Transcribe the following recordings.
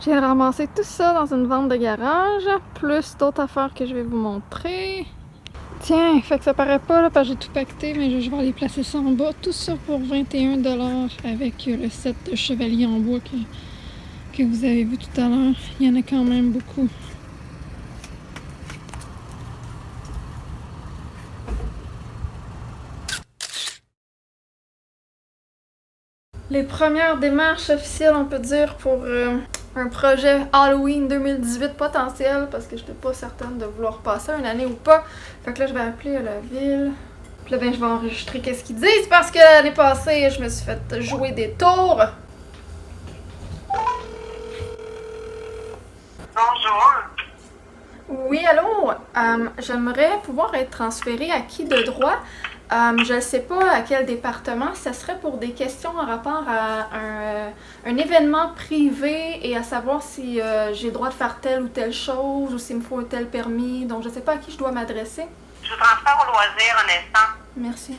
Je viens de ramasser tout ça dans une vente de garage, plus d'autres affaires que je vais vous montrer. Tiens, fait que ça paraît pas là parce que j'ai tout pacté, mais je vais aller placer ça en bas. Tout ça pour 21$ avec le set de chevalier en bois que vous avez vu tout à l'heure. Il y en a quand même beaucoup. Les premières démarches officielles, on peut dire, pour un projet Halloween 2018 potentiel, parce que je n'étais pas certaine de vouloir passer une année ou pas. Fait que là, je vais appeler la ville. Puis là, ben, je vais enregistrer qu'est-ce qu'ils disent, parce que l'année passée, je me suis fait jouer des tours. Bonjour. Oui, allô? J'aimerais pouvoir être transférée à qui de droit? Je ne sais pas à quel département. Ça serait pour des questions en rapport à un événement privé et à savoir si j'ai le droit de faire telle ou telle chose ou s'il me faut un tel permis. Donc, je ne sais pas à qui je dois m'adresser. Je vous transfère au loisir un instant. Merci.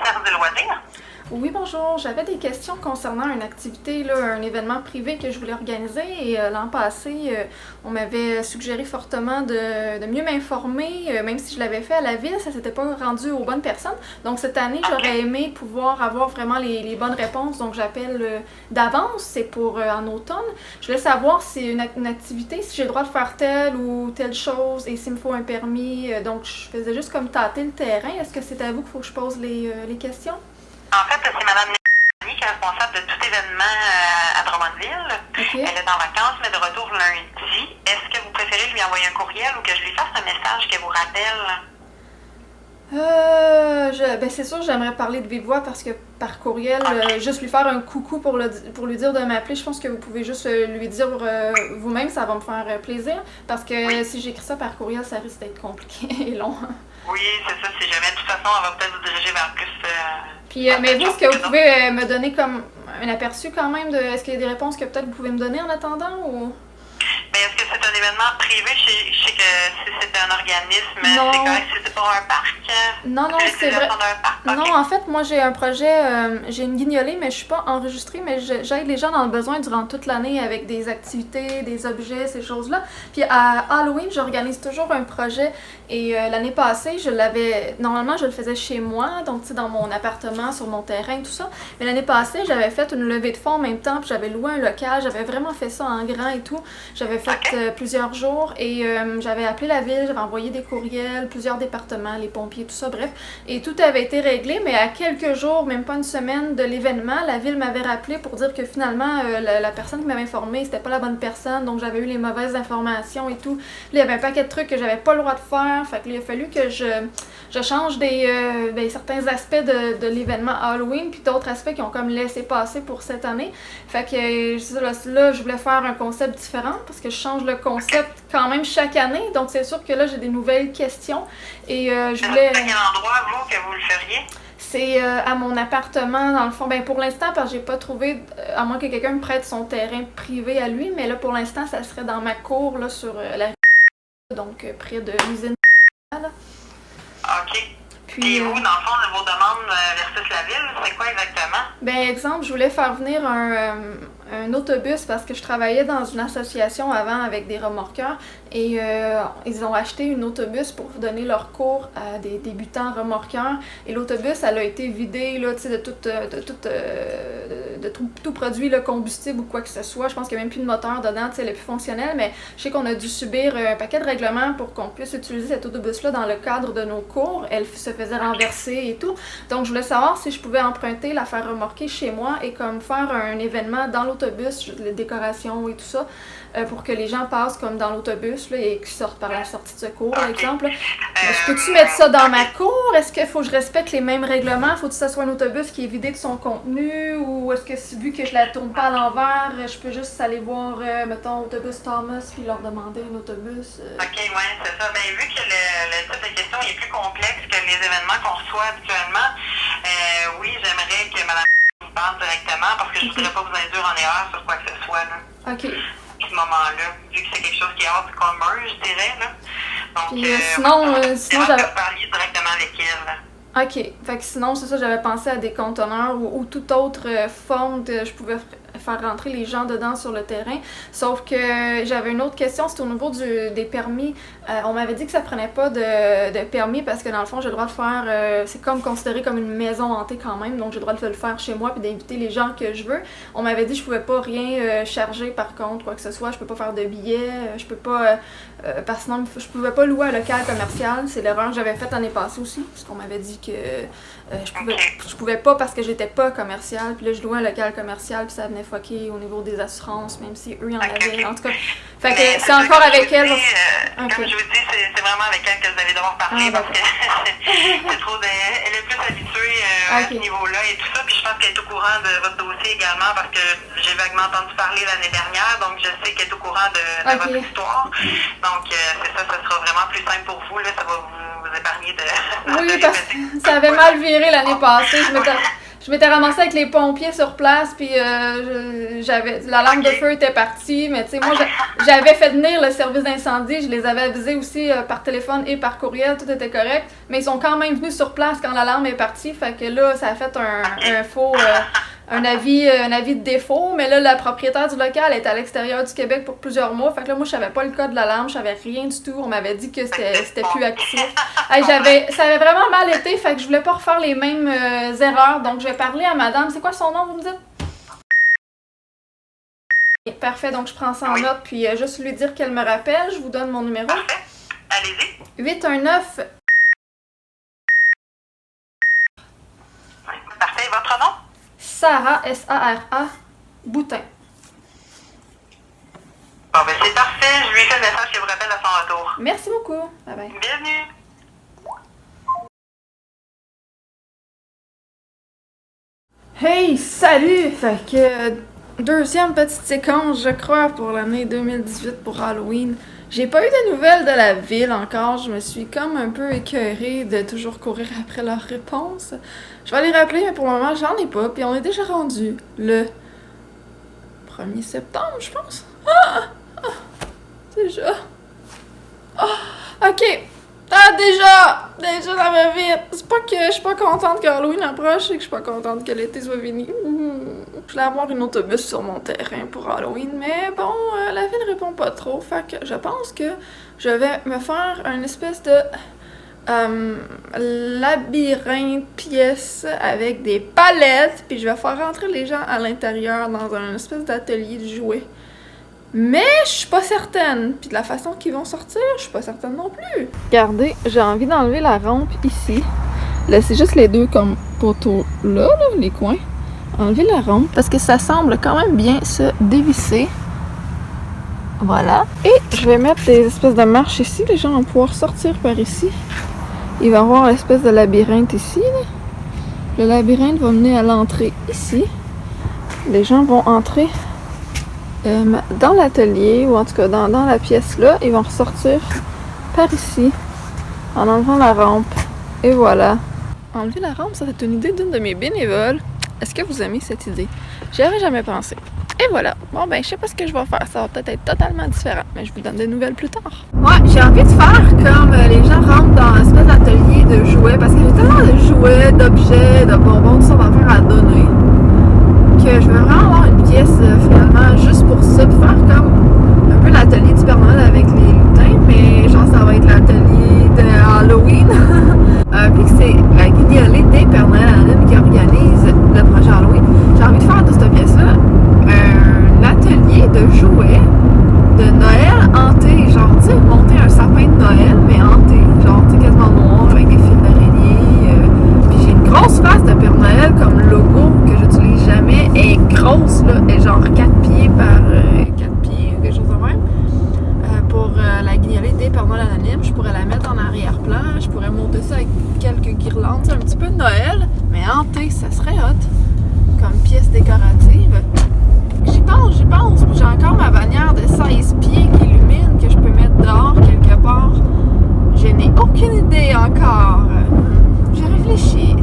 Service de loisir? Oui, bonjour. J'avais des questions concernant une activité, là, un événement privé que je voulais organiser. Et l'an passé, on m'avait suggéré fortement de mieux m'informer, même si je l'avais fait à la ville, ça s'était pas rendu aux bonnes personnes. Donc cette année, j'aurais aimé pouvoir avoir vraiment les bonnes réponses. Donc j'appelle d'avance, c'est pour en automne. Je voulais savoir si une activité, si j'ai le droit de faire telle ou telle chose et s'il me faut un permis. Donc je faisais juste comme tâter le terrain. Est-ce que c'est à vous qu'il faut que je pose les questions? En fait, c'est Mme Nélanie qui est responsable de tout événement à Drummondville. Okay. Elle est en vacances, mais de retour lundi. Est-ce que vous préférez lui envoyer un courriel ou que je lui fasse un message qu'elle vous rappelle? Ben c'est sûr, j'aimerais parler de vive voix parce que par courriel, juste lui faire un coucou pour lui dire de m'appeler, je pense que vous pouvez juste lui dire vous-même, ça va me faire plaisir. Parce que si j'écris ça par courriel, ça risque d'être compliqué et long. Oui, c'est ça. Si jamais, de toute façon, on va peut-être vous diriger vers plus... Puis, mais vous, est-ce que vous pouvez me donner comme un aperçu quand même de... Est-ce qu'il y a des réponses que peut-être vous pouvez me donner en attendant ou... Mais est-ce que c'est un événement privé? Je sais que si c'était un organisme, non. c'est correct. Si c'est pour un parc? Non, c'est vrai. Non, en fait, moi, j'ai un projet, j'ai une guignolée, mais je suis pas enregistrée, mais j'aide les gens dans le besoin durant toute l'année avec des activités, des objets, ces choses-là. Puis à Halloween, j'organise toujours un projet et l'année passée, normalement, je le faisais chez moi, donc tu sais, dans mon appartement, sur mon terrain, tout ça. Mais l'année passée, j'avais fait une levée de fonds en même temps, puis j'avais loué un local, j'avais vraiment fait ça en grand et tout. J'avais fait plusieurs jours et j'avais appelé la ville, j'avais envoyé des courriels, plusieurs départements, les pompiers, tout ça, bref. Et tout avait été réglé, mais à quelques jours, même pas une semaine de l'événement, la ville m'avait rappelé pour dire que finalement, la personne qui m'avait informée, c'était pas la bonne personne, donc j'avais eu les mauvaises informations et tout. Là, il y avait un paquet de trucs que j'avais pas le droit de faire, fait que là, il a fallu que je change certains aspects de l'événement Halloween, puis d'autres aspects qui ont comme laissé passer pour cette année. Fait que là, je voulais faire un concept différent, parce que je change le concept quand même chaque année, donc c'est sûr que là, j'ai des nouvelles questions, et je voulais... À quel endroit, vous, que vous le feriez? C'est à mon appartement, dans le fond. Ben pour l'instant, parce que j'ai pas trouvé, à moins que quelqu'un me prête son terrain privé à lui, mais là, pour l'instant, ça serait dans ma cour, là, sur la rue, donc près de l'usine. OK. Puis vous, dans le fond, de vos demandes versus la ville, c'est quoi exactement? Ben, exemple, je voulais faire venir un autobus parce que je travaillais dans une association avant avec des remorqueurs et ils ont acheté un autobus pour donner leur cours à des débutants remorqueurs et l'autobus, elle a été vidée là, de tout produit, le combustible ou quoi que ce soit. Je pense qu'il n'y a même plus de moteur dedans, elle est plus fonctionnelle, mais je sais qu'on a dû subir un paquet de règlements pour qu'on puisse utiliser cet autobus-là dans le cadre de nos cours. Elle se faisait renverser et tout. Donc je voulais savoir si je pouvais emprunter, la faire remorquer chez moi et comme faire un événement dans l'autobus, les décorations et tout ça, pour que les gens passent comme dans l'autobus là, et qu'ils sortent par la sortie de secours, par exemple. Je peux-tu mettre ça dans ma cour? Est-ce qu'il faut que je respecte les mêmes règlements? Faut-il que ça soit un autobus qui est vidé de son contenu? Ou est-ce que vu que je la tourne pas à l'envers, je peux juste aller voir, mettons, Autobus Thomas puis leur demander un autobus? OK, ouais, c'est ça. Ben, vu que le type de question est plus complexe que les événements qu'on reçoit habituellement, oui, j'aimerais que Mme vous parle directement parce que je voudrais pas vous induire en erreur sur quoi que ce soit, là. OK. À ce moment-là, vu que c'est quelque chose qui est hors du commun, je dirais, là. Donc, puis, sinon j'avais... que vous parliez directement avec elle, là. OK. Fait que sinon, c'est ça, j'avais pensé à des conteneurs ou toute autre forme de... Je pouvais faire rentrer les gens dedans sur le terrain. Sauf que j'avais une autre question, c'était au niveau des permis. On m'avait dit que ça prenait pas de permis parce que dans le fond, j'ai le droit de faire, c'est comme considéré comme une maison hantée quand même, donc j'ai le droit de le faire chez moi puis d'inviter les gens que je veux. On m'avait dit que je pouvais pas rien charger par contre, quoi que ce soit, je peux pas faire de billets, je peux pas, parce que sinon je pouvais pas louer un local commercial, c'est l'erreur que j'avais faite l'année passée aussi, parce qu'on m'avait dit que je pouvais pas parce que j'étais pas commercial, puis là je louais un local commercial puis ça venait fucker au niveau des assurances, même si eux en avaient, en tout cas. Fait que c'est encore avec elle. Comme je vous dis, c'est vraiment avec elle que vous allez devoir parler parce que c'est trop elle est plus habituée à ce niveau-là et tout ça. Puis je pense qu'elle est au courant de votre dossier également parce que j'ai vaguement entendu parler l'année dernière. Donc je sais qu'elle est au courant de votre histoire. Donc c'est ça, ça sera vraiment plus simple pour vous. Là, ça va vous épargner de... Oui, parce que ça avait mal viré l'année passée. Je m'étais ramassée avec les pompiers sur place, puis la lampe de feu était partie, mais tu sais, moi, j'avais fait venir le service d'incendie, je les avais avisés aussi par téléphone et par courriel, tout était correct, mais ils sont quand même venus sur place quand l'alarme est partie, fait que là, ça a fait un faux... un avis de défaut, mais là, la propriétaire du local est à l'extérieur du Québec pour plusieurs mois. Fait que là, moi, je savais pas le code de l'alarme, je savais rien du tout. On m'avait dit que c'était plus actif. Hey, ça avait vraiment mal été, fait que je voulais pas refaire les mêmes erreurs. Donc, je vais parler à madame. C'est quoi son nom, vous me dites? Parfait, donc je prends ça en note, puis juste lui dire qu'elle me rappelle. Je vous donne mon numéro. Parfait. Allez-y. 819... Parfait. Votre nom? Sarah, S-A-R-A, Boutin. Bon, ben c'est parfait. Je lui fais le message qui vous rappelle à son retour. Merci beaucoup. Bye bye. Bienvenue. Hey, salut! Fait que deuxième petite séquence, je crois, pour l'année 2018 pour Halloween. J'ai pas eu de nouvelles de la ville encore. Je me suis comme un peu écœurée de toujours courir après leurs réponses. Je vais les rappeler, mais pour le moment, j'en ai pas. Puis on est déjà rendu le 1er septembre, je pense. Déjà. Ok. Déjà, ça va vite. C'est pas que je suis pas contente que Halloween approche, c'est que je suis pas contente que l'été soit fini. Je voulais avoir un autobus sur mon terrain pour Halloween, mais bon, la ville répond pas trop. Fait que je pense que je vais me faire une espèce de labyrinthe pièce avec des palettes, puis je vais faire rentrer les gens à l'intérieur dans un espèce d'atelier de jouets. Mais je suis pas certaine. Puis de la façon qu'ils vont sortir, je suis pas certaine non plus. Regardez, j'ai envie d'enlever la rampe ici. Laissez juste les deux comme poteaux là, les coins. Enlever la rampe parce que ça semble quand même bien se dévisser. Voilà. Et je vais mettre des espèces de marches ici. Les gens vont pouvoir sortir par ici. Il va y avoir l'espèce de labyrinthe ici. Là. Le labyrinthe va mener à l'entrée ici. Les gens vont entrer dans l'atelier, ou en tout cas dans la pièce là, ils vont ressortir par ici en enlevant la rampe. Et voilà. Enlever la rampe, ça c'est une idée d'une de mes bénévoles. Est-ce que vous aimez cette idée? J'y aurais jamais pensé. Et voilà. Bon ben, je sais pas ce que je vais faire. Ça va peut-être être totalement différent, mais je vous donne des nouvelles plus tard. Ouais, j'ai envie de faire comme les gens rentrent dans un espèce d'atelier de jouets, parce que j'ai tellement de jouets, d'objets, de bonbons, tout ça va faire à donner, que je veux vraiment avoir une pièce finalement juste pour ça, pour faire comme un peu l'atelier du Père Noël avec les lutins, mais genre ça va être l'atelier de Halloween. Puis que c'est la guignolée des Père Noël Anonymes qui organise le projet Halloween. J'ai envie de faire de cette pièce-là un atelier de jouets de Noël hanté, genre tu sais, monter un sapin de Noël mais hanté, genre tu sais, quasiment noir avec des fils d'araignée. Puis j'ai une grosse face de Père Noël comme logo que j'utilise jamais. Elle est grosse là, elle est genre 4 pieds par 4 pieds ou quelque chose de même. Pour la guignolée des Père Noël Anonymes, je pourrais la mettre en arrière-plan, je pourrais monter ça avec quelques guirlandes, c'est un petit peu de Noël, mais hanté, ça serait hot comme pièce décorative. J'y pense, j'ai encore ma bannière de 16 pieds qui illumine, que je peux mettre dehors quelque part. Je n'ai aucune idée encore. J'ai réfléchi.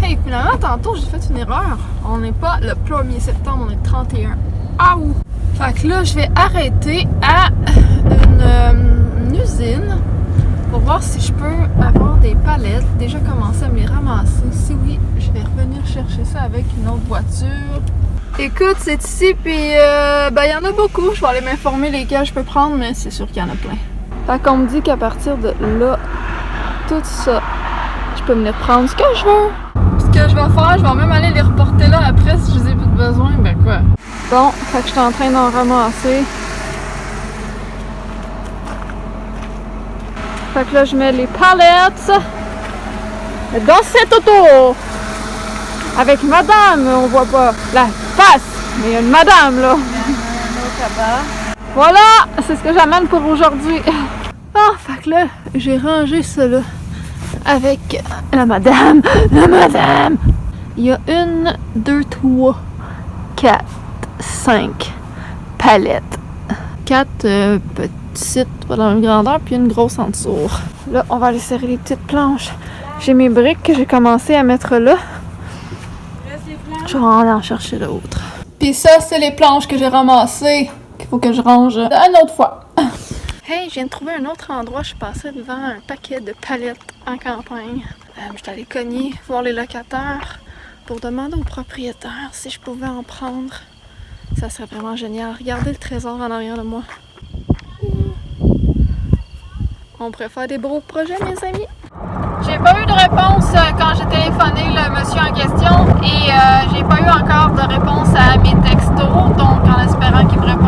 Hey, finalement, tantôt, j'ai fait une erreur. On n'est pas le 1er septembre, on est le 31. Ah ouh! Fait que là, je vais arrêter à une usine pour voir si je peux avoir des palettes. Déjà commencer à me les ramasser. Si oui, je vais revenir chercher ça avec une autre voiture. Écoute, c'est ici, puis ben il y en a beaucoup. Je vais aller m'informer lesquels je peux prendre, mais c'est sûr qu'il y en a plein. Fait qu'on me dit qu'à partir de là, tout ça, je peux venir prendre ce que je veux. Ce que je vais faire, je vais même aller les reporter là après si je les ai plus de besoin, ben quoi. Bon, fait que je suis en train d'en ramasser. Fait que là, je mets les palettes dans cette auto. Avec madame, on voit pas la face, mais il y a une madame là. Voilà, c'est ce que j'amène pour aujourd'hui. Ah, fait que là, j'ai rangé ça là avec la madame. Il y a 1, 2, 3, 4, 5 palettes. 4 petites, pas dans la même grandeur, puis une grosse en dessous. Là, on va aller serrer les petites planches. J'ai mes briques que j'ai commencé à mettre là. Je vais aller en chercher d'autres. Puis ça, c'est les planches que j'ai ramassées, qu'il faut que je range une autre fois. Hey, je viens de trouver un autre endroit. Je suis passée devant un paquet de palettes en campagne. Je suis allée cogner, voir les locataires pour demander aux propriétaires si je pouvais en prendre. Ça serait vraiment génial. Regardez le trésor en arrière de moi. On pourrait faire des beaux projets, mes amis. J'ai pas eu de réponse quand j'ai téléphoné le monsieur en question et j'ai pas eu encore de réponse à mes textos, donc en espérant qu'il me réponde